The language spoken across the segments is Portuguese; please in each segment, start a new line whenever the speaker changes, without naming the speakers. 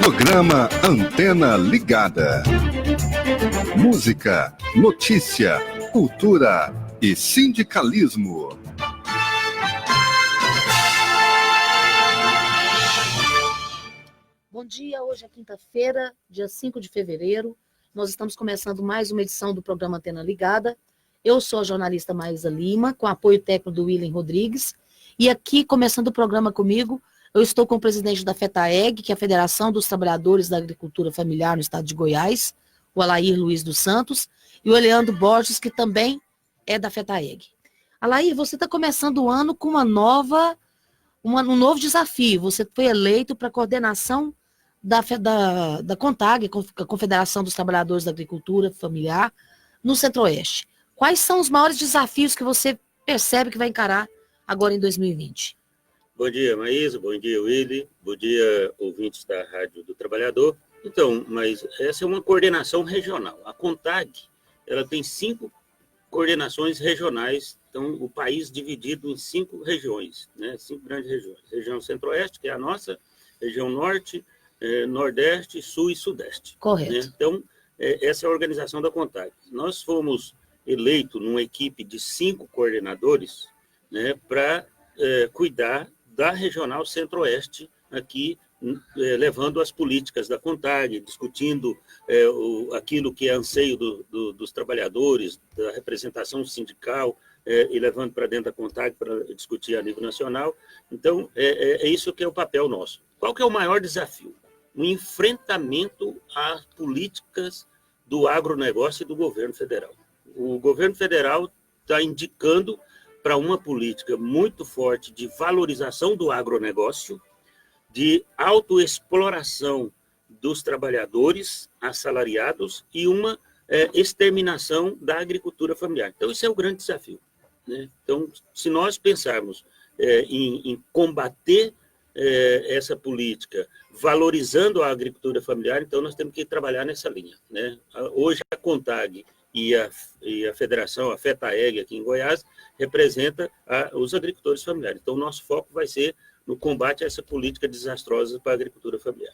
Programa Antena Ligada. Música, notícia, cultura e sindicalismo.
Bom dia, hoje é quinta-feira, dia 5 de fevereiro. Nós estamos começando mais uma edição do programa Antena Ligada. Eu sou a jornalista Maísa Lima, com apoio técnico do William Rodrigues. E aqui, começando o programa comigo, eu estou com o presidente da FETAEG, que é a Federação dos Trabalhadores da Agricultura Familiar no estado de Goiás, o Alair Luiz dos Santos, e o Eleandro Borges, que também é da FETAEG. Alair, você está começando o ano com um novo desafio. Você foi eleito para a coordenação da CONTAG, a Confederação dos Trabalhadores da Agricultura Familiar, no Centro-Oeste. Quais são os maiores desafios que você percebe que vai encarar agora em 2020?
Bom dia, Maísa. Bom dia, Willy. Bom dia, ouvintes da Rádio do Trabalhador. Então, mas essa é uma coordenação regional. A CONTAG, ela tem 5 coordenações regionais. Então, o país dividido em 5 regiões, né? 5 grandes regiões. Região Centro-Oeste, que é a nossa, região Norte, Nordeste, Sul e Sudeste.
Correto.
Né? Então, essa é a organização da CONTAG. Nós fomos eleitos numa equipe de 5 coordenadores, né, para cuidar da Regional Centro-Oeste, aqui, levando as políticas da CONTAG, discutindo aquilo que é anseio dos trabalhadores, da representação sindical, e levando para dentro da CONTAG para discutir a nível nacional. Então, é isso que é o papel nosso. Qual que é o maior desafio? O enfrentamento às políticas do agronegócio e do governo federal. O governo federal está indicando para uma política muito forte de valorização do agronegócio, de autoexploração dos trabalhadores assalariados e uma exterminação da agricultura familiar. Então, esse é o grande desafio, né? Então, se nós pensarmos em combater essa política, valorizando a agricultura familiar, então nós temos que trabalhar nessa linha, né? Hoje, a CONTAG e a Federação, a FETAEG aqui em Goiás, representa os agricultores familiares. Então, o nosso foco vai ser no combate a essa política desastrosa para a agricultura familiar.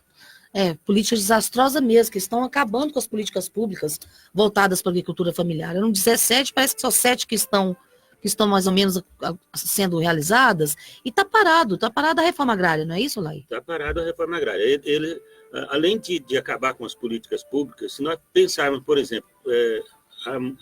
Política desastrosa mesmo, que estão acabando com as políticas públicas voltadas para a agricultura familiar. Eram 17, parece que só 7 que estão mais ou menos sendo realizadas, e está parada a reforma agrária, não é isso, Lai?
Está parada a reforma agrária. Ele, além de acabar com as políticas públicas, se nós pensarmos, por exemplo,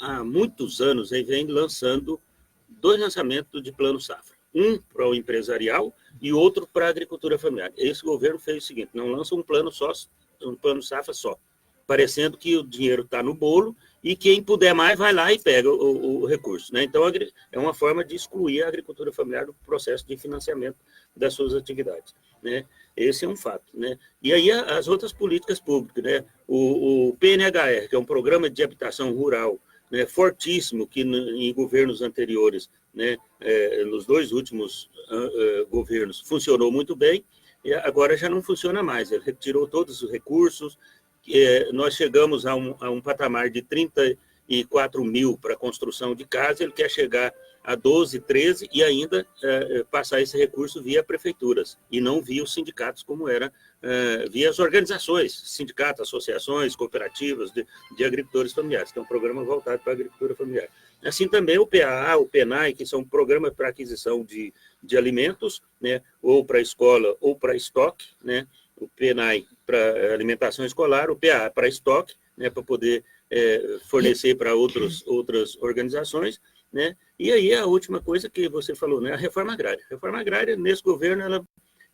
há muitos anos ele vem lançando 2 lançamentos de plano safra. Um para o empresarial e outro para a agricultura familiar. Esse governo fez o seguinte: não lança um plano safra só, parecendo que o dinheiro está no bolo e quem puder mais vai lá e pega o recurso, né? Então, é uma forma de excluir a agricultura familiar do processo de financiamento das suas atividades, né? Esse é um fato, né? E aí as outras políticas públicas, né? O PNHR, que é um programa de habitação rural, né, fortíssimo, que em governos anteriores, né, nos 2 últimos governos, funcionou muito bem, e agora já não funciona mais. Ele retirou todos os recursos. Nós chegamos a um patamar de 34 mil para a construção de casa, ele quer chegar a 12, 13 e ainda passar esse recurso via prefeituras e não via os sindicatos, como era via as organizações, sindicatos, associações, cooperativas de agricultores familiares, que é um programa voltado para a agricultura familiar. Assim também o PAA, o PENAI, que são programas para aquisição de alimentos, né, ou para escola ou para estoque, né? O PENAI para alimentação escolar, o PA para estoque, né, para poder fornecer para outras organizações, né? E aí a última coisa que você falou, né, a reforma agrária. A reforma agrária, nesse governo,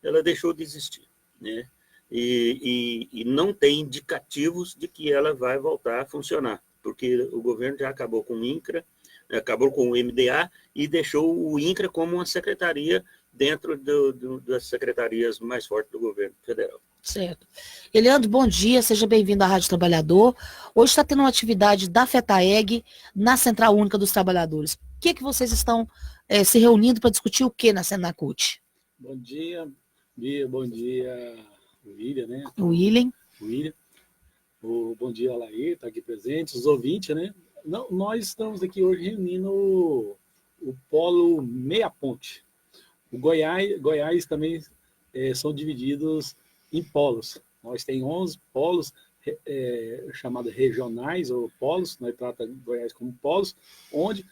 ela deixou de existir, né? E não tem indicativos de que ela vai voltar a funcionar, porque o governo já acabou com o INCRA, acabou com o MDA e deixou o INCRA como uma secretaria dentro das secretarias mais fortes do governo federal.
Certo. Eleandro, bom dia, seja bem-vindo à Rádio Trabalhador. Hoje está tendo uma atividade da FETAEG na Central Única dos Trabalhadores. O que vocês estão se reunindo para discutir o que na Senacult?
Bom dia, bom dia, William, né?
William.
Bom dia, Alair, está aqui presente, os ouvintes, né? Nós estamos aqui hoje reunindo o Polo Meia Ponte. O Goiás também são divididos em polos. Nós temos 11 polos chamados regionais, ou polos, nós tratamos Goiás como polos, onde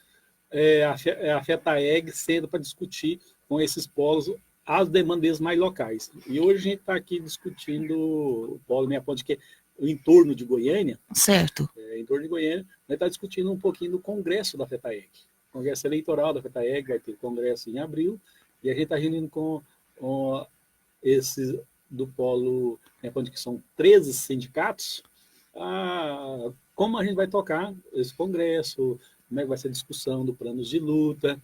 a FETAEG senta para discutir com esses polos as demandas mais locais. E hoje a gente está aqui discutindo o polo Meia Ponte, que é o entorno de Goiânia.
Certo.
Em torno de Goiânia, nós estamos discutindo um pouquinho do congresso da FETAEG. O congresso eleitoral da FETAEG vai ter congresso em abril, e a gente está reunindo com esses do polo Meia Ponte, que são 13 sindicatos, como a gente vai tocar esse congresso, como é que vai ser a discussão do planos de luta,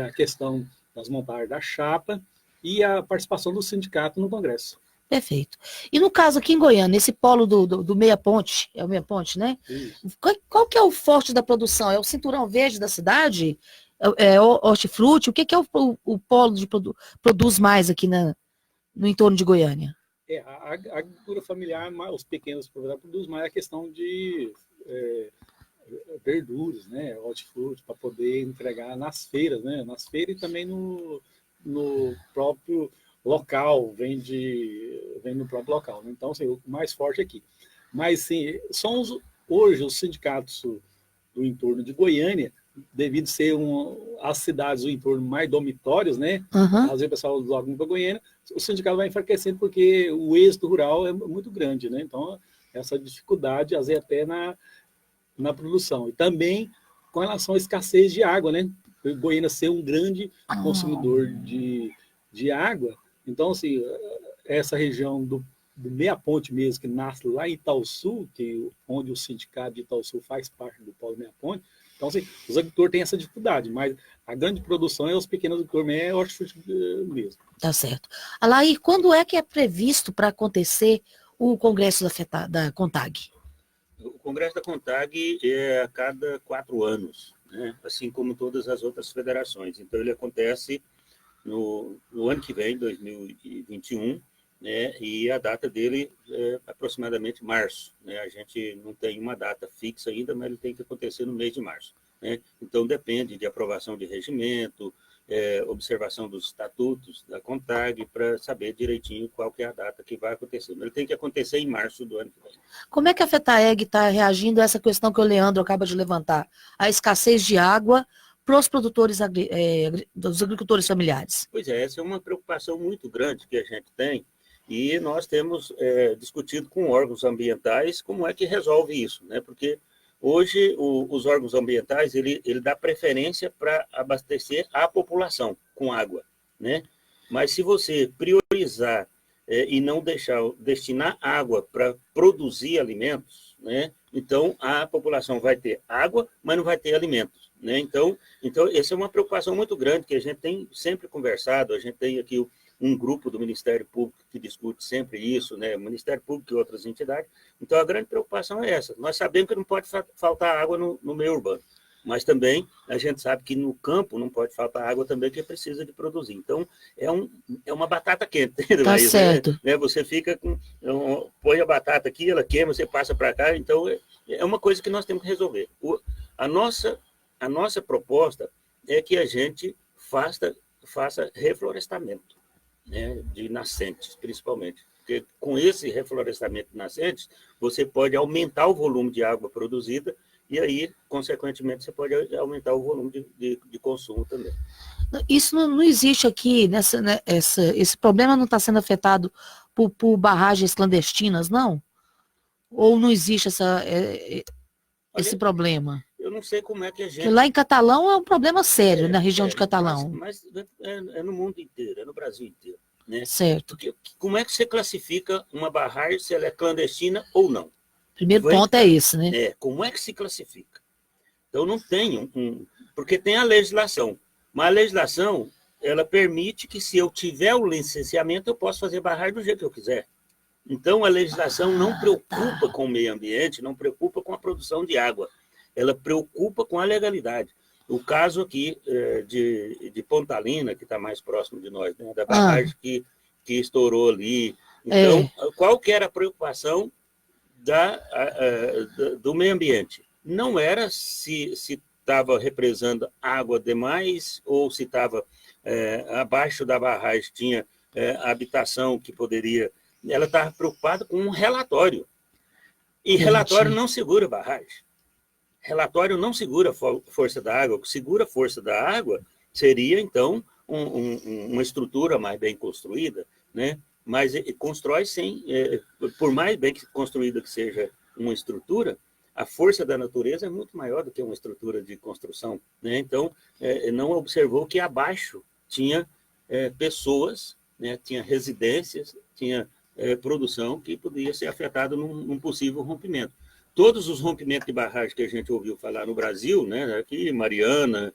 a questão das montagens da chapa e a participação do sindicato no congresso.
Perfeito. E no caso aqui em Goiânia, esse polo do Meia Ponte, é o Meia Ponte, né?
Isso.
Qual que é o forte da produção? É o cinturão verde da cidade? É o hortifruti? O que é o polo de produz mais aqui no entorno de Goiânia?
A agricultura familiar, os pequenos proprietários produzem mais a questão de verduras, né, hortifruti, para poder entregar nas feiras, né? Nas feiras e também no próprio local, vende no próprio local. Então, assim, o mais forte aqui. Mas, sim, são hoje os sindicatos do entorno de Goiânia, devido a ser as cidades do entorno mais dormitórios, né?
Uhum.
Às vezes o pessoal logo para Goiânia, o sindicato vai enfraquecendo porque o êxito rural é muito grande, né? Então, essa dificuldade, às vezes, até na produção. E também com relação à escassez de água, né? Goiânia ser um grande consumidor de água. Então, assim, essa região do Meia Ponte mesmo, que nasce lá em Itaúsu, onde o sindicato de Itaúsu faz parte do polo Meia Ponte. Então, assim, os agricultores têm essa dificuldade, mas a grande produção é os pequenos agricultores, é hortifruti mesmo.
Tá certo. Alair, quando é que é previsto para acontecer o congresso da CONTAG?
O congresso da CONTAG é a cada 4 anos, né? Assim como todas as outras federações. Então, ele acontece no ano que vem, 2021, né? E a data dele é aproximadamente março, né? A gente não tem uma data fixa ainda, mas ele tem que acontecer no mês de março, né? Então, depende de aprovação de regimento, observação dos estatutos da CONTAG, para saber direitinho qual que é a data que vai acontecer. Mas ele tem que acontecer em março do ano que vem.
Como é que a FETAEG está reagindo a essa questão que o Leandro acaba de levantar? A escassez de água para os produtores, dos agricultores familiares?
Pois é, essa é uma preocupação muito grande que a gente tem, e nós temos discutido com órgãos ambientais como é que resolve isso, né? Porque hoje os órgãos ambientais ele dá preferência para abastecer a população com água, né? Mas se você priorizar e não destinar água para produzir alimentos, né? Então a população vai ter água, mas não vai ter alimentos, né? Então essa é uma preocupação muito grande que a gente tem sempre conversado. A gente tem aqui um grupo do Ministério Público que discute sempre isso, né? O Ministério Público e outras entidades. Então a grande preocupação é essa. Nós sabemos que não pode faltar água no meio urbano, mas também a gente sabe que no campo não pode faltar água também, que precisa de produzir. Então é uma batata quente.
Tá certo.
Né? Você fica põe a batata aqui, ela queima, você passa para cá. Então é uma coisa que nós temos que resolver. A nossa proposta é que a gente faça reflorestamento, né, de nascentes, principalmente. Porque com esse reflorestamento de nascentes, você pode aumentar o volume de água produzida e aí, consequentemente, você pode aumentar o volume de consumo também.
Isso não existe aqui, esse problema não está sendo afetado por barragens clandestinas, não? Ou não existe esse problema?
Eu não sei como é que a gente...
Porque lá em Catalão é um problema sério, na região de Catalão.
Mas é no mundo inteiro, é no Brasil inteiro, né?
Certo.
Porque, como é que você classifica uma barragem, se ela é clandestina ou não?
Primeiro ponto é esse, né?
Como é que se classifica? Então não tem porque tem a legislação, mas a legislação, ela permite que, se eu tiver o licenciamento, eu posso fazer barragem do jeito que eu quiser. Então a legislação não preocupa com o meio ambiente, não preocupa com a produção de água, ela preocupa com a legalidade. O caso aqui de Pontalina, que está mais próximo de nós, né, da barragem que estourou ali. Então, qual que era a preocupação do meio ambiente? Não era se estava represando água demais ou se estava abaixo da barragem, tinha habitação que poderia ela estava preocupada com um relatório. E relatório não segura barragem. Relatório não segura força da água. O que segura a força da água seria, então, uma estrutura mais bem construída, né? Mas constrói sem... por mais bem construída que seja uma estrutura, a força da natureza é muito maior do que uma estrutura de construção, né? Então, não observou que abaixo tinha pessoas, né? Tinha residências, tinha produção que podia ser afetada num possível rompimento. Todos os rompimentos de barragem que a gente ouviu falar no Brasil, né? Aqui, Mariana...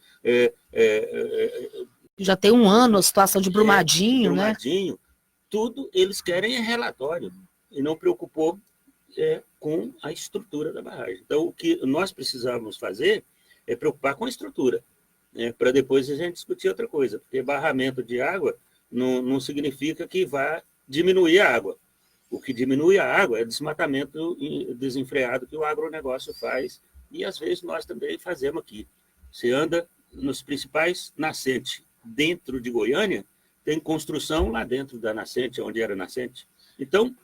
Já tem um ano a situação de Brumadinho, né?
Brumadinho, tudo eles querem relatório, e não preocupou com a estrutura da barragem. Então, o que nós precisávamos fazer é preocupar com a estrutura, né, para depois a gente discutir outra coisa, porque barramento de água não significa que vá diminuir a água. O que diminui a água é o desmatamento desenfreado que o agronegócio faz, e às vezes nós também fazemos aqui. Você anda nos principais nascentes dentro de Goiânia, tem construção lá dentro da nascente, onde era nascente. Então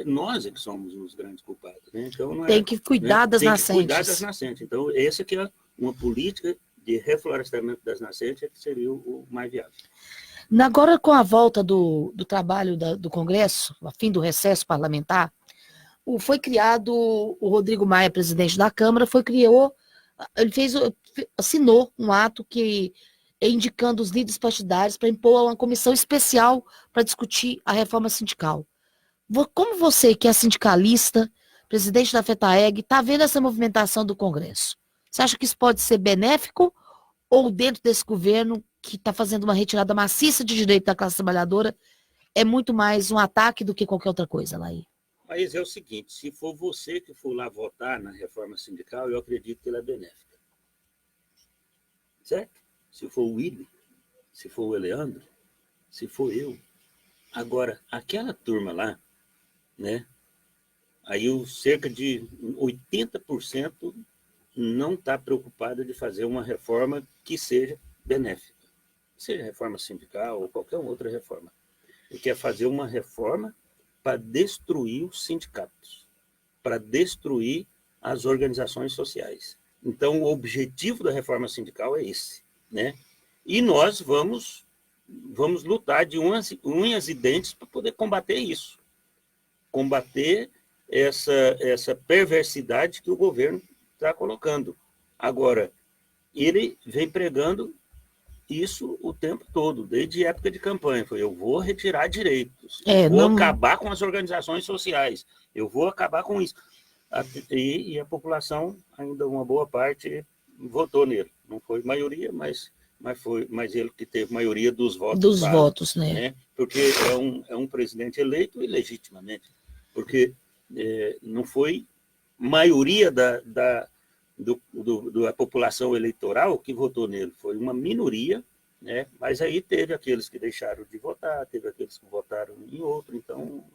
nós é que somos os grandes culpados. Né? Então,
tem que cuidar das nascentes.
Tem que cuidar das nascentes. Então, essa que é uma política de reflorestamento das nascentes que seria o mais viável.
Agora, com a volta do trabalho do Congresso, a fim do recesso parlamentar, foi criado o Rodrigo Maia, presidente da Câmara, assinou um ato que indicando os líderes partidários para impor uma comissão especial para discutir a reforma sindical. Como você, que é sindicalista, presidente da FETAEG, está vendo essa movimentação do Congresso? Você acha que isso pode ser benéfico ou dentro desse governo que está fazendo uma retirada maciça de direito da classe trabalhadora é muito mais um ataque do que qualquer outra coisa, Laí?
Mas é o seguinte, se for você que for lá votar na reforma sindical, eu acredito que ela é benéfica. Certo? Se for o Willy, se for o Eleandro, se for eu. Agora, aquela turma lá, né? Aí cerca de 80% não está preocupada de fazer uma reforma que seja benéfica. Seja reforma sindical ou qualquer outra reforma. Ele quer fazer uma reforma para destruir os sindicatos, para destruir as organizações sociais. Então, o objetivo da reforma sindical é esse, né? E nós vamos lutar de unhas e dentes para poder combater isso. Combater essa perversidade que o governo está colocando. Agora, ele vem pregando isso o tempo todo, desde época de campanha. Foi, eu vou retirar direitos, vou acabar com as organizações sociais, eu vou acabar com isso. E a população, ainda uma boa parte, votou nele. Não foi maioria, mas ele que teve maioria dos votos.
Dos votos, né?
Porque é um presidente eleito ilegitimamente. Porque não foi maioria da população eleitoral que votou nele, foi uma minoria, né? Mas aí teve aqueles que deixaram de votar, teve aqueles que votaram em outro. Então,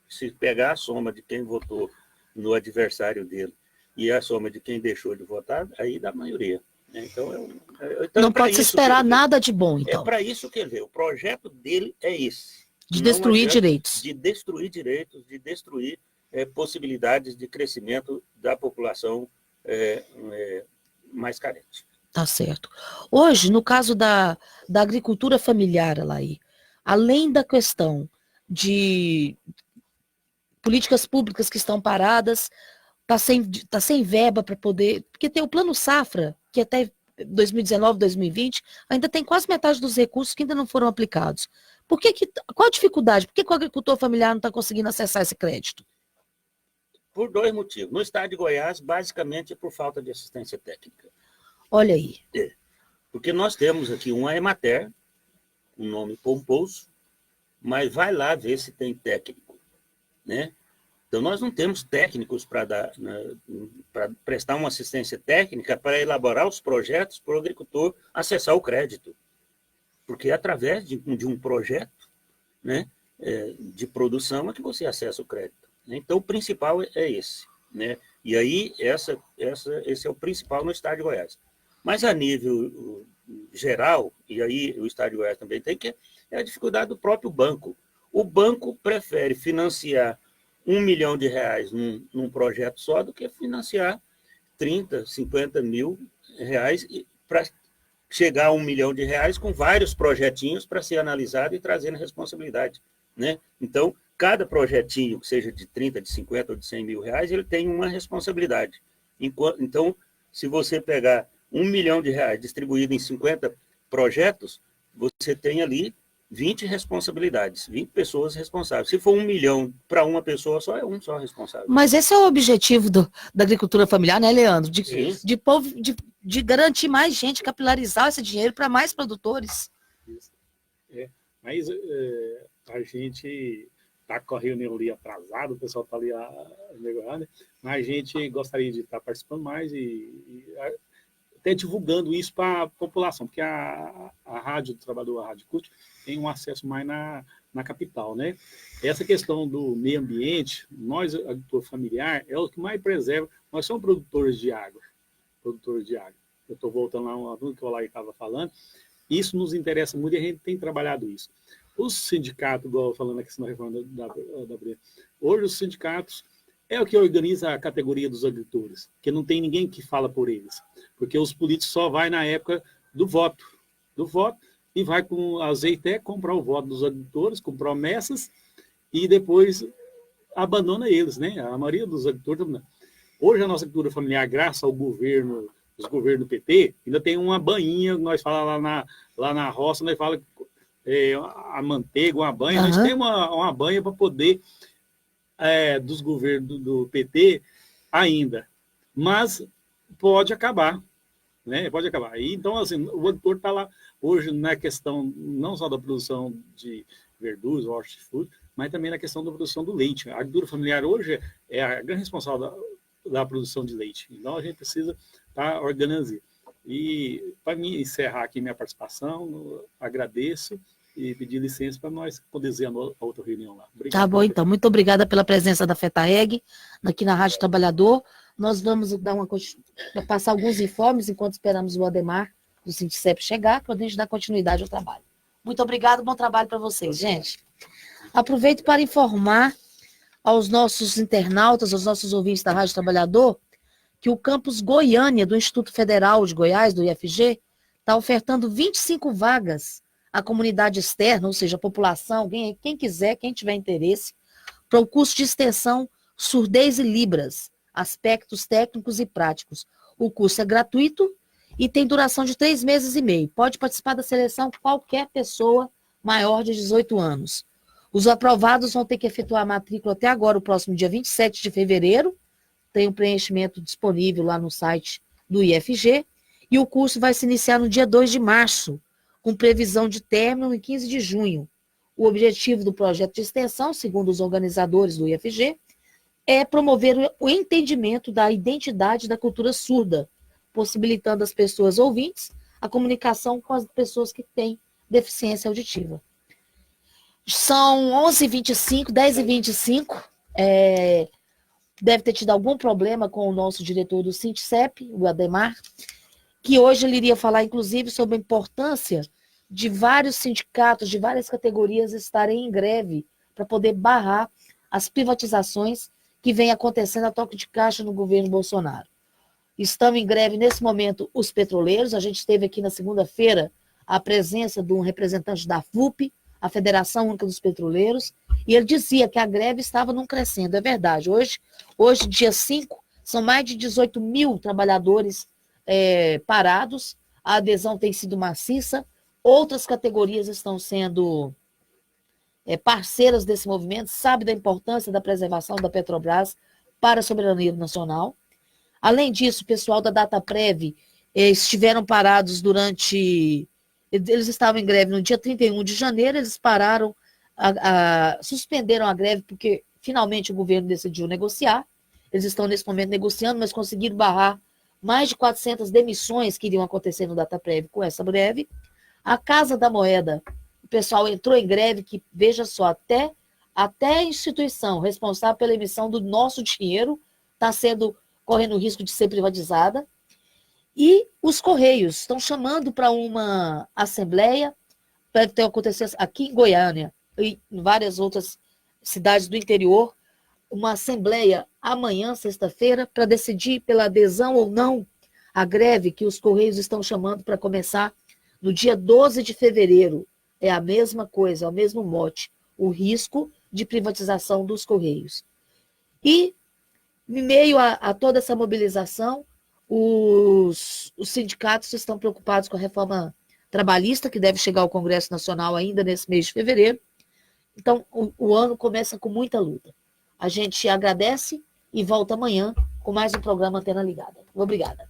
se pegar a soma de quem votou no adversário dele e a soma de quem deixou de votar, aí dá maioria. Então,
não pode se esperar nada de bom, então.
É para isso que ele veio. O projeto dele é esse.
De destruir direitos.
De destruir direitos, de destruir possibilidades de crescimento da população mais carente.
Tá certo. Hoje, no caso da agricultura familiar, Laí, além da questão de políticas públicas que estão paradas, tá sem verba para poder... Porque tem o Plano Safra, que até 2019, 2020, ainda tem quase metade dos recursos que ainda não foram aplicados. Qual a dificuldade? Por que o agricultor familiar não está conseguindo acessar esse crédito?
Por dois motivos. No estado de Goiás, basicamente, é por falta de assistência técnica.
Olha aí.
Porque nós temos aqui uma Emater, um nome pomposo, mas vai lá ver se tem técnico, né? Então, nós não temos técnicos para prestar uma assistência técnica para elaborar os projetos para o agricultor acessar o crédito. Porque é através de um projeto, né, de produção é que você acessa o crédito. Então, o principal é esse, né? E aí, esse é o principal no estado de Goiás. Mas, a nível geral, e aí o estado de Goiás também tem, que é a dificuldade do próprio banco. O banco prefere financiar R$ 1 milhão num projeto só do que financiar 30, 50 mil reais para chegar a R$ 1 milhão com vários projetinhos para ser analisado e trazendo responsabilidade, né? Então, cada projetinho, que seja de 30, de 50 ou de 100 mil reais, ele tem uma responsabilidade. Então, se você pegar R$ 1 milhão distribuído em 50 projetos, você tem ali 20 responsabilidades, 20 pessoas responsáveis. Se for 1 milhão para uma pessoa só, é um só responsável.
Mas esse é o objetivo da agricultura familiar, né, Leandro? De garantir mais gente, capilarizar esse dinheiro para mais produtores.
Mas a gente está com a reunião ali atrasada, o pessoal está ali negociando, mas a gente gostaria de estar participando mais e até divulgando isso para a população, porque a Rádio do Trabalhador, a Rádio CUT, tem um acesso mais na capital, né? Essa questão do meio ambiente, nós, agricultor familiar, é o que mais preserva. Nós somos produtores de água. Eu estou voltando lá um assunto que o Olay estava falando. Isso nos interessa muito e a gente tem trabalhado isso. Os sindicatos, igual falando aqui na reforma da Brena, hoje os sindicatos é o que organiza a categoria dos agricultores, porque não tem ninguém que fala por eles, porque os políticos só vai na época do voto, e vai com azeite comprar o voto dos agricultores, com promessas, e depois abandona eles, né? A maioria dos agricultores também. Hoje a nossa agricultura familiar, graças ao governo, os governos do PT, ainda tem uma bainha, nós falamos lá na roça, nós falamos a manteiga, uma banha, nós temos uma banha para poder dos governos do PT ainda, mas pode acabar, né? Pode acabar. E, então, assim, o agricultor está lá hoje na questão não só da produção de verduras, hortifruti, mas também na questão da produção do leite. A agricultura familiar hoje é a grande responsável da produção de leite. Então, a gente precisa estar organizando. E, para mim, encerrar aqui minha participação, agradeço e pedir licença para nós podermos ir a outra reunião lá. Obrigado.
Tá bom, então. Muito obrigada pela presença da FETAEG aqui na Rádio Trabalhador. Nós vamos passar alguns informes enquanto esperamos o Ademar do Sindicep chegar, para a gente dar continuidade ao trabalho. Muito obrigado, bom trabalho para vocês, gente. Aproveito para informar aos nossos internautas, aos nossos ouvintes da Rádio Trabalhador, que o campus Goiânia, do Instituto Federal de Goiás, do IFG, está ofertando 25 vagas à comunidade externa, ou seja, a população, quem quiser, quem tiver interesse, para o curso de extensão Surdez e Libras, aspectos técnicos e práticos. O curso é gratuito e tem duração de 3 meses e meio. Pode participar da seleção qualquer pessoa maior de 18 anos. Os aprovados vão ter que efetuar a matrícula até agora, o próximo dia 27 de fevereiro. Tem um preenchimento disponível lá no site do IFG. E o curso vai se iniciar no dia 2 de março, com previsão de término em 15 de junho. O objetivo do projeto de extensão, segundo os organizadores do IFG, é promover o entendimento da identidade da cultura surda, possibilitando às pessoas ouvintes a comunicação com as pessoas que têm deficiência auditiva. São 11h25, 10h25, deve ter tido algum problema com o nosso diretor do Sindicep, o Ademar, que hoje ele iria falar, inclusive, sobre a importância de vários sindicatos, de várias categorias estarem em greve para poder barrar as privatizações que vem acontecendo a toque de caixa no governo Bolsonaro. Estão em greve, nesse momento, os petroleiros. A gente teve aqui na segunda-feira a presença de um representante da FUP, a Federação Única dos Petroleiros, e ele dizia que a greve estava num crescendo. É verdade. Hoje dia 5, são mais de 18 mil trabalhadores parados. A adesão tem sido maciça. Outras categorias estão sendo parceiras desse movimento, sabe da importância da preservação da Petrobras para a soberania nacional. Além disso, o pessoal da Dataprev estiveram parados eles estavam em greve no dia 31 de janeiro, eles pararam, suspenderam a greve porque finalmente o governo decidiu negociar. Eles estão nesse momento negociando, mas conseguiram barrar mais de 400 demissões que iriam acontecer no Dataprev com essa greve. A Casa da Moeda, o pessoal entrou em greve que, veja só, até a instituição responsável pela emissão do nosso dinheiro está correndo o risco de ser privatizada. E os Correios estão chamando para uma assembleia, para acontecer aqui em Goiânia, e em várias outras cidades do interior, uma assembleia amanhã, sexta-feira, para decidir pela adesão ou não à greve que os Correios estão chamando para começar no dia 12 de fevereiro. É a mesma coisa, é o mesmo mote, o risco de privatização dos Correios. E, em meio a toda essa mobilização, os sindicatos estão preocupados com a reforma trabalhista, que deve chegar ao Congresso Nacional ainda nesse mês de fevereiro. Então, o ano começa com muita luta. A gente agradece e volta amanhã com mais um programa Antena Ligada. Obrigada.